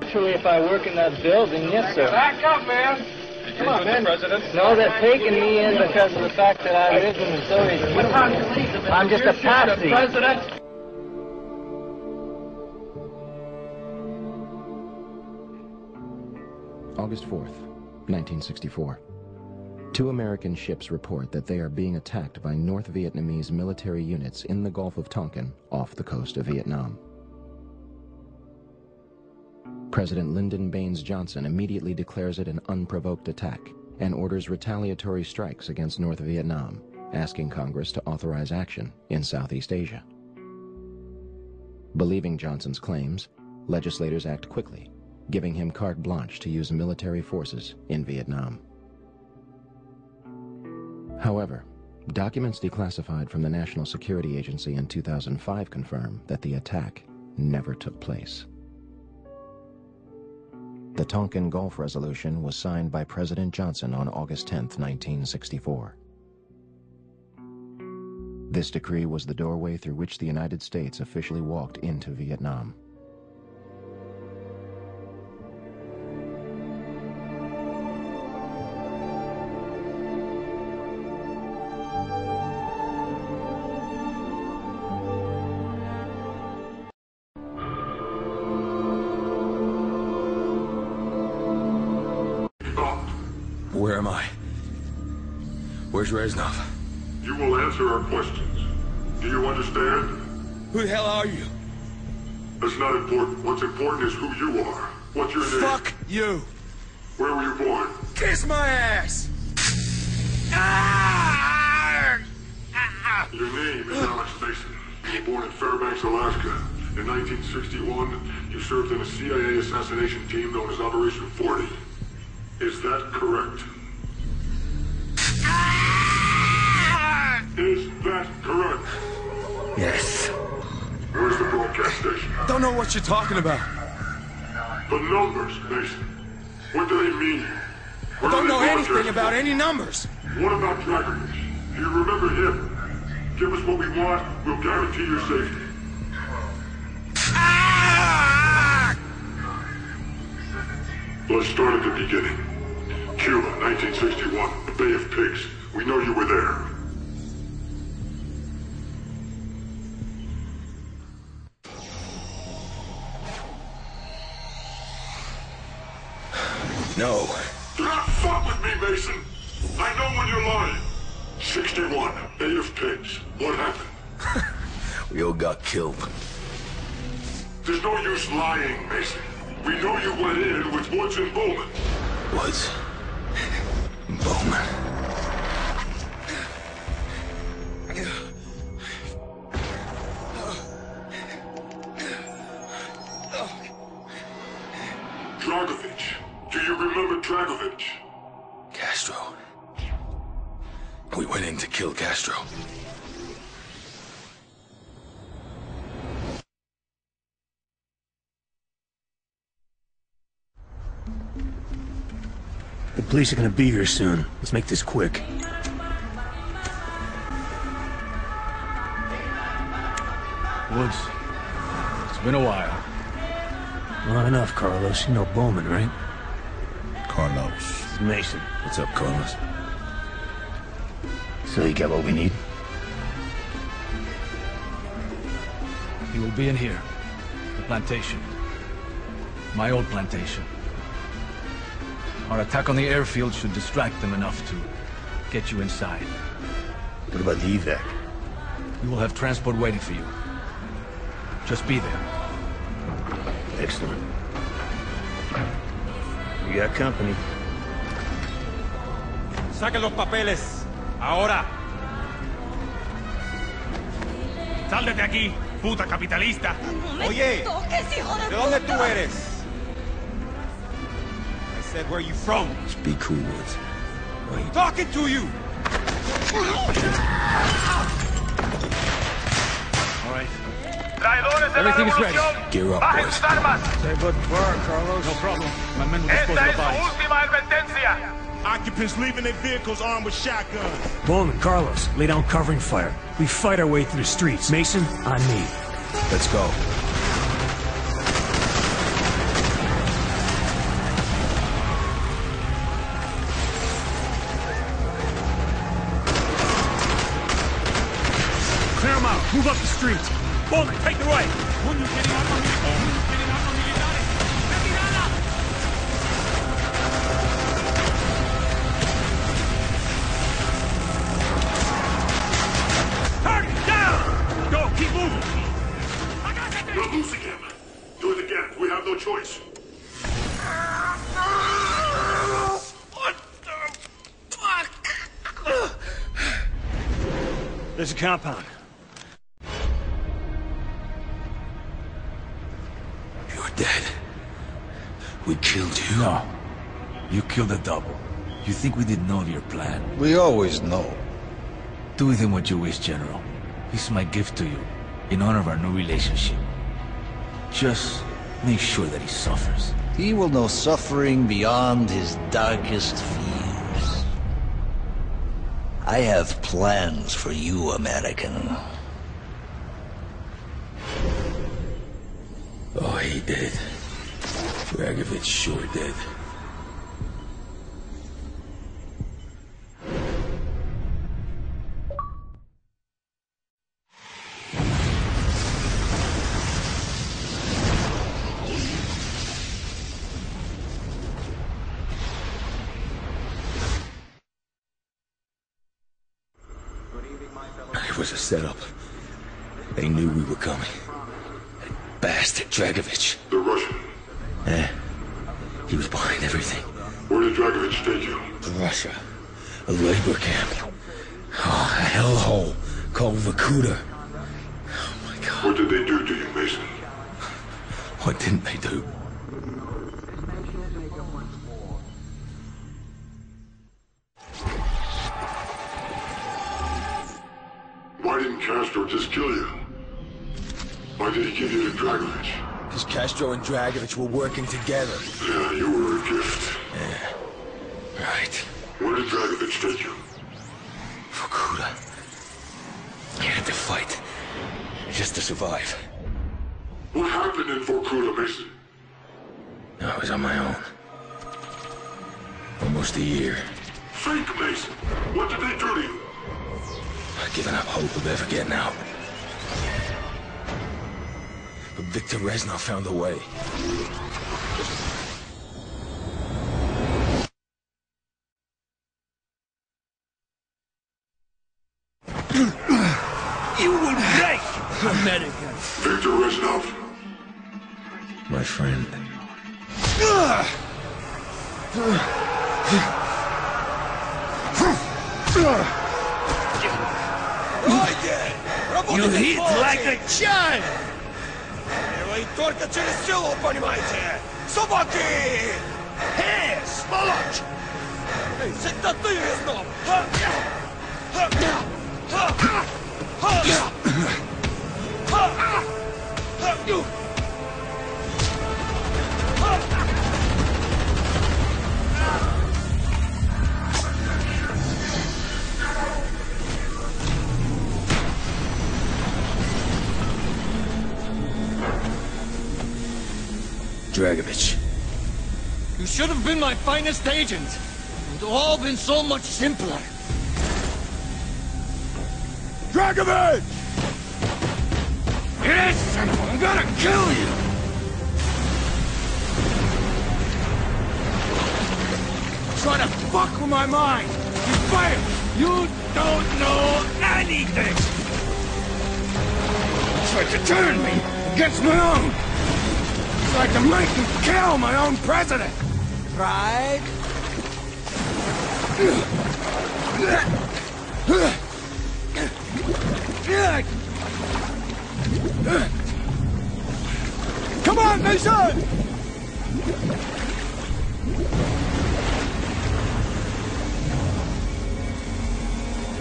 Actually, if I work in that building, yes, sir. Back up, man. Come on, man. No, they're taking me in because of the fact that I live in Missouri. I'm just a patsy. President. August 4th, 1964. Two American ships report that they are being attacked by North Vietnamese military units in the Gulf of Tonkin, off the coast of Vietnam. President Lyndon Baines Johnson immediately declares it an unprovoked attack and orders retaliatory strikes against North Vietnam, asking Congress to authorize action in Southeast Asia. Believing Johnson's claims, legislators act quickly, giving him carte blanche to use military forces in Vietnam. However, documents declassified from the National Security Agency in 2005 confirm that the attack never took place. The Tonkin Gulf Resolution was signed by President Johnson on August 10, 1964. This decree was the doorway through which the United States officially walked into Vietnam. Where am I? Where's Reznov? You will answer our questions. Do you understand? Who the hell are you? That's not important. What's important is who you are. What's your name? Fuck you! Where were you born? Kiss my ass! Ah! Your name is Alex Mason. You were born in Fairbanks, Alaska. In 1961, you served in a CIA assassination team known as Operation 40. Is that correct? Is that correct? Yes. Where's the broadcast station? Don't know what you're talking about. The numbers, Mason. What do they mean? I don't know anything about any numbers. What about Dragovich? Do you remember him? Give us what we want, we'll guarantee your safety. Ah! Let's start at the beginning. Cuba, 1961, the Bay of Pigs. We know you were there. No. Do not fuck with me, Mason. I know when you're lying. 61, Bay of Pigs. What happened? We all got killed. There's no use lying, Mason. We know you went in with Woods and Bowman. Woods. Bowman. Dragovich. Do you remember Dragovich? Castro. We went in to kill Castro. The police are gonna be here soon. Let's make this quick. Woods, it's been a while. Not enough, Carlos. You know Bowman, right? Carlos. This is Mason. What's up, Carlos? So you got what we need? He will be in here. The plantation. My old plantation. Our attack on the airfield should distract them enough to get you inside. What about the evac? We will have transport waiting for you. Just be there. Excellent. We got company. Saquen los papeles. Ahora. Sal de aquí, puta capitalista. Oye, ¿de dónde tú eres? I said, where are you from? Just be cool, Woods. I'm talking to you. All right. Everything is ready. Gear up, boys. Say good work, Carlos. No problem. My men will dispose of the bodies. Occupants leaving their vehicles armed with shotguns. Bowman, Carlos, lay down covering fire. We fight our way through the streets. Mason, on me. Let's go. Clear them out. Move up the street. Bowman, take the right. Target down! Go, keep moving. We're losing him. Do it again. We have no choice. What the fuck? There's a compound. You're dead. We killed you. No. You killed a double. You think we didn't know of your plan? We always know. Do with him what you wish, General. This is my gift to you, in honor of our new relationship. Just make sure that he suffers. He will know suffering beyond his darkest fears. I have plans for you, American. Oh, he did. Dragovich sure did. It was a setup. They knew we were coming. That bastard Dragovich. The Russian. Yeah. He was behind everything. Where did Dragovich take you? Russia. A labor camp. Oh, a hellhole called Vorkuta. Oh my God. What did they do to you, Mason? What didn't they do? Why didn't Castro just kill you? Why did he give you to Dragovich? Because Castro and Dragovich were working together. Yeah, you were a gift. Yeah. Right. Where did Dragovich take you? Vorkuta. He had to fight. Just to survive. What happened in Vorkuta, Mason? I was on my own. Almost a year. Fake Mason. What did they do to you? I'd given up hope of ever getting out. But Victor Reznov found a way. You will break, American. Victor Reznov. My friend. You hit like a child! Вы только через силу, понимаете? Собаки! Hey, сволочь! Это ты, Резнов! Dragovich. You should have been my finest agent. It would all been so much simpler. Dragovich! It is simple. I'm gonna kill you! Trying to fuck with my mind! You failed! You don't know anything! Tried to turn me against my own! Tried to make me kill my own president! Right? Come on, Mason!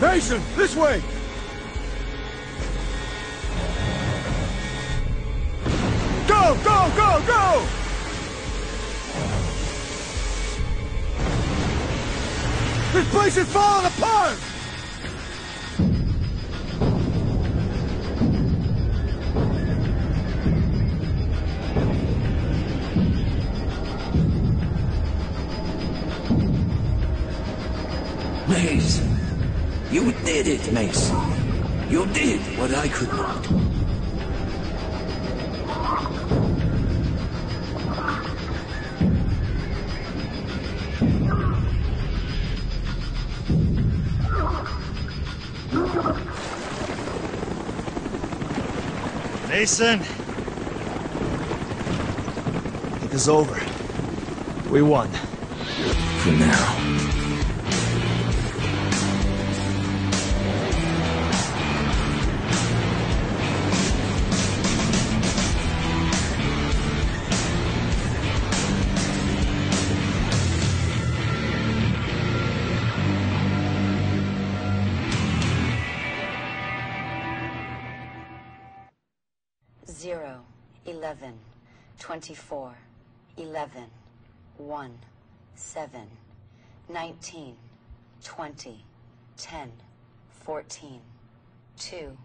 Mason, this way! Go, go, go, go! This place is falling apart! Mace, you did it, Mace. You did what I could not. Mason! It is over. We won. For now. Zero, 11, 24, 11, 1, 7, 19, 20, 10, 14, 2,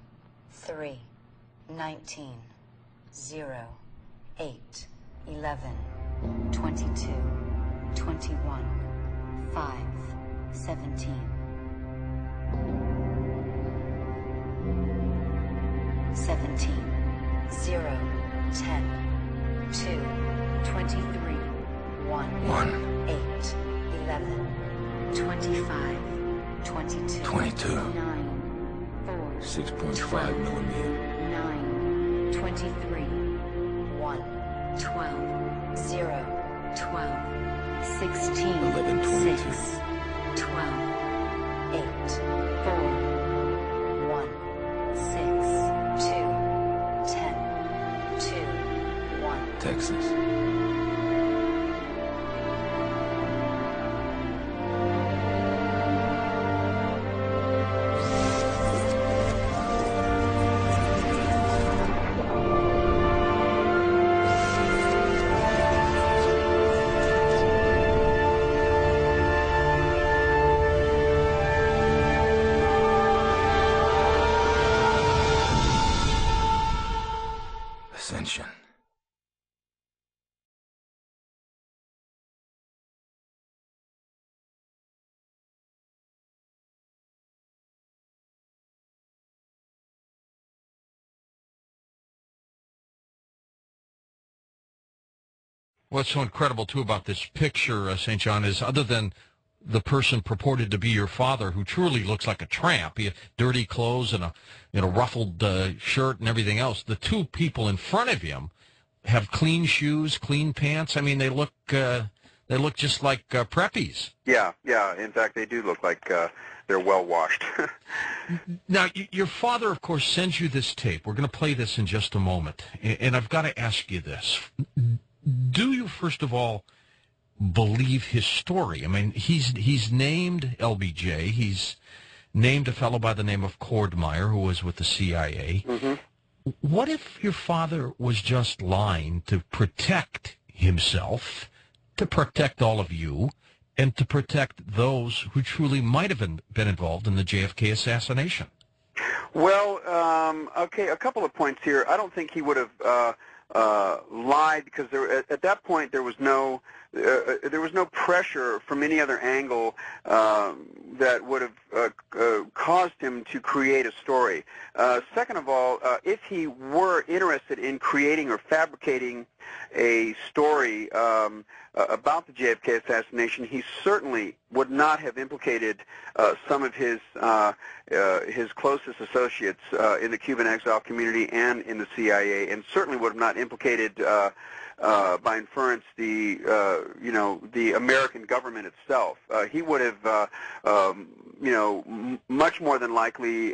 3, 19, 0, 8, 11, 22, 21, 5, 17, 17, 0, 10, 2, 23, 1, 8, 11, 25, 22, 22. 9, 4, 6.5 millimeter. 9, 23, 1, 12, 0, 12, 16, 11, 22. 6, 12, 8, 4, 1, 6, 2, 10, 2, 1. Texas. Ascension. What's so incredible, too, about this picture, St. John, is other than the person purported to be your father, who truly looks like a tramp, he had dirty clothes and a ruffled shirt and everything else, the two people in front of him have clean shoes, clean pants. I mean, they look just like preppies. Yeah. In fact, they do look like they're well washed. Now, your father, of course, sends you this tape. We're going to play this in just a moment, and I've got to ask you this. Do you, first of all, believe his story? I mean, he's named LBJ. He's named a fellow by the name of Cordmeyer, who was with the CIA. Mm-hmm. What if your father was just lying to protect himself, to protect all of you, and to protect those who truly might have been involved in the JFK assassination? Well, okay, a couple of points here. I don't think he would have lied, because at that point there was no pressure from any other angle that would have caused him to create a story. Second of all, if he were interested in creating or fabricating a story about the JFK assassination, he certainly would not have implicated some of his closest associates in the Cuban exile community and in the CIA, and certainly would have not implicated by inference the American government itself. He would have much more than likely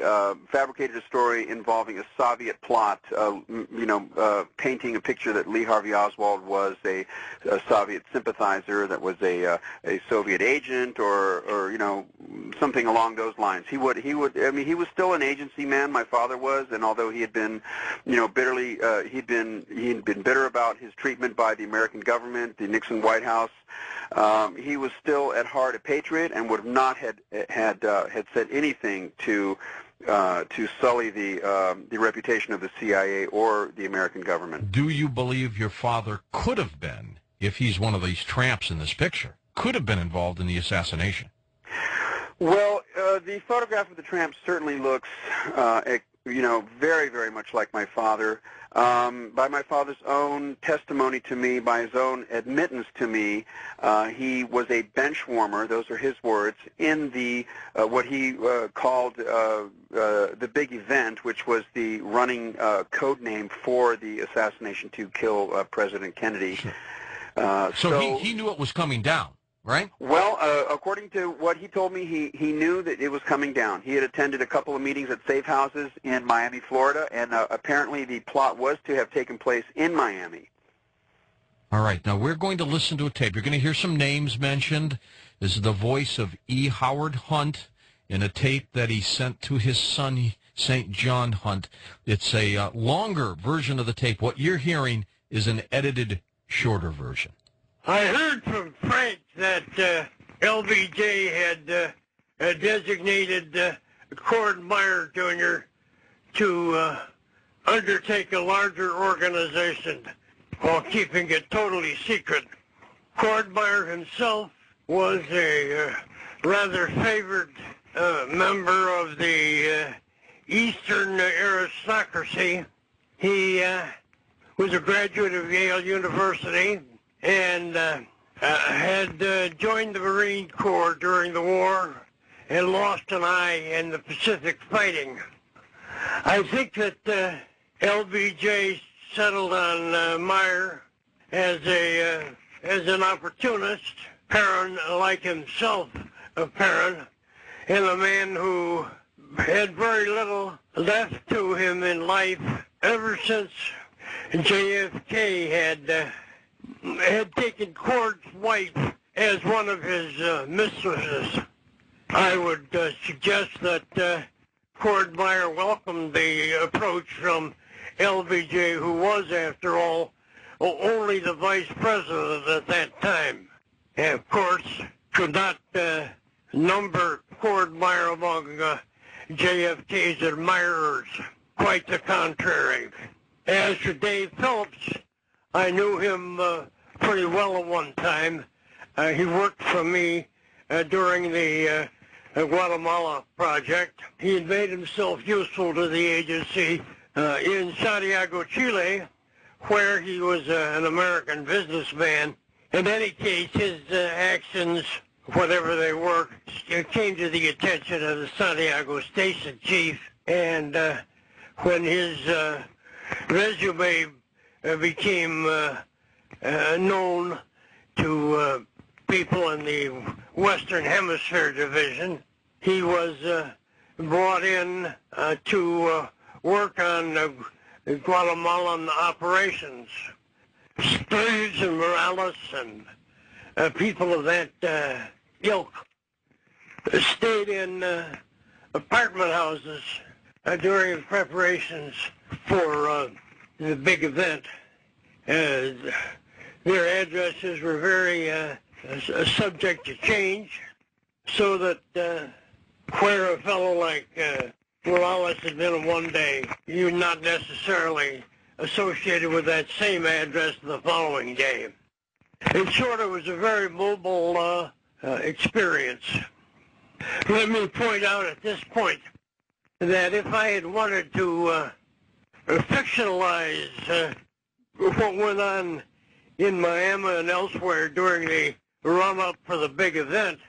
fabricated a story involving a Soviet plot, painting a picture that Lee Harvey Oswald was a Soviet sympathizer, that was a Soviet agent, or something along those lines. He would. I mean, he was still an agency man. My father was, and although he had been, bitterly, he'd been bitter about his treatment by the American government, the Nixon White House. He was still at heart a patriot, and would have not had said anything to sully the reputation of the CIA or the American government. Do you believe your father could have been, if he's one of these tramps in this picture, could have been involved in the assassination? Well, the photograph of the tramp certainly looks, very, very much like my father. By my father's own testimony to me, by his own admittance to me, he was a bench warmer, those are his words, in the what he called the big event, which was the running code name for the assassination to kill President Kennedy. Sure. So he knew it was coming down, right? Well, according to what he told me, he knew that it was coming down. He had attended a couple of meetings at safe houses in Miami, Florida, and apparently the plot was to have taken place in Miami. All right, now we're going to listen to a tape. You're going to hear some names mentioned. This is the voice of E. Howard Hunt in a tape that he sent to his son, St. John Hunt. It's a longer version of the tape. What you're hearing is an edited, shorter version. I heard from Frank that LBJ had designated Cord Meyer Jr. to undertake a larger organization while keeping it totally secret. Cord Meyer himself was a rather favored member of the Eastern aristocracy. He was a graduate of Yale University and had joined the Marine Corps during the war and lost an eye in the Pacific fighting. I think that LBJ settled on Meyer as an opportunist, Perrin like himself, Perrin, and a man who had very little left to him in life ever since JFK had taken Cord's wife as one of his mistresses. I would suggest that Cord Meyer welcomed the approach from LBJ, who was, after all, only the vice president at that time. And, of course, could not number Cord Meyer among JFK's admirers. Quite the contrary. As for Dave Phillips, I knew him pretty well at one time. He worked for me during the Guatemala project. He had made himself useful to the agency in Santiago, Chile, where he was an American businessman. In any case, his actions, whatever they were, came to the attention of the Santiago station chief, and when his resume became known to people in the Western Hemisphere Division, he was brought in to work on Guatemalan operations. Sturridge and Morales and people of that ilk stayed in apartment houses during preparations for the big event. Their addresses were very subject to change, so that where a fellow like Morales had been one day, you're not necessarily associated with that same address the following day. In short, it was a very mobile experience. Let me point out at this point that if I had wanted to fictionalize what went on in Miami and elsewhere during the run-up for the big event,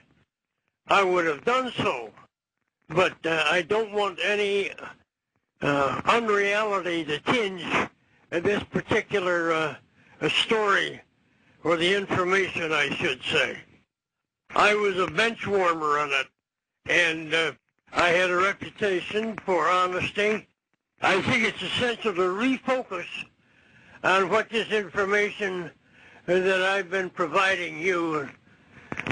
I would have done so. But I don't want any unreality to tinge this particular story, or the information, I should say. I was a bench warmer on it, and I had a reputation for honesty. I think it's essential to refocus on what this information that I've been providing you,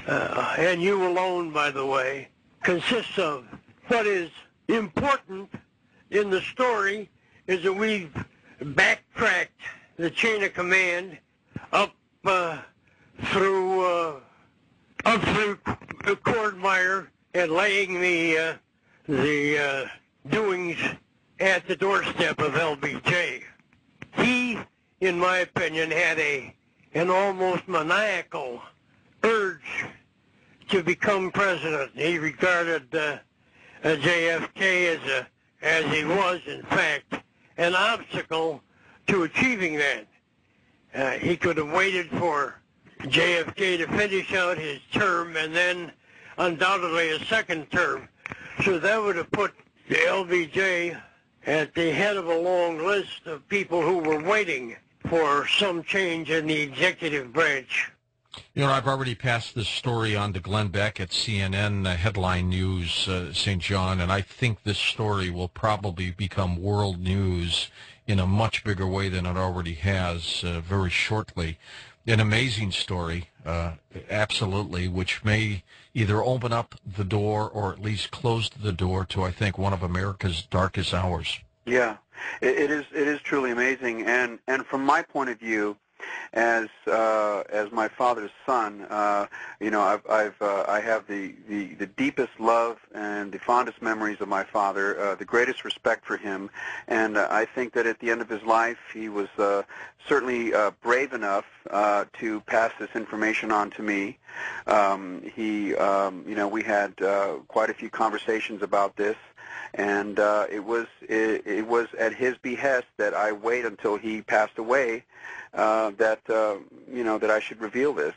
and you alone, by the way, consists of. What is important in the story is that we've backtracked the chain of command up through Cord Meyer and laying the doings at the doorstep of LBJ. He, in my opinion, had an almost maniacal urge to become president. He regarded JFK as he was, in fact, an obstacle to achieving that. He could have waited for JFK to finish out his term and then undoubtedly a second term. So that would have put the LBJ at the head of a long list of people who were waiting for some change in the executive branch. You know, I've already passed this story on to Glenn Beck at CNN Headline News, St. John, and I think this story will probably become world news in a much bigger way than it already has very shortly. An amazing story, absolutely, which may either open up the door or at least close the door to, I think, one of America's darkest hours. Yeah, it is truly amazing, and from my point of view, as my father's son, you know, I have the deepest love and the fondest memories of my father, the greatest respect for him, and I think that at the end of his life, he was certainly brave enough to pass this information on to me. You know, we had quite a few conversations about this. And it was at his behest that I wait until he passed away that you know, that I should reveal this.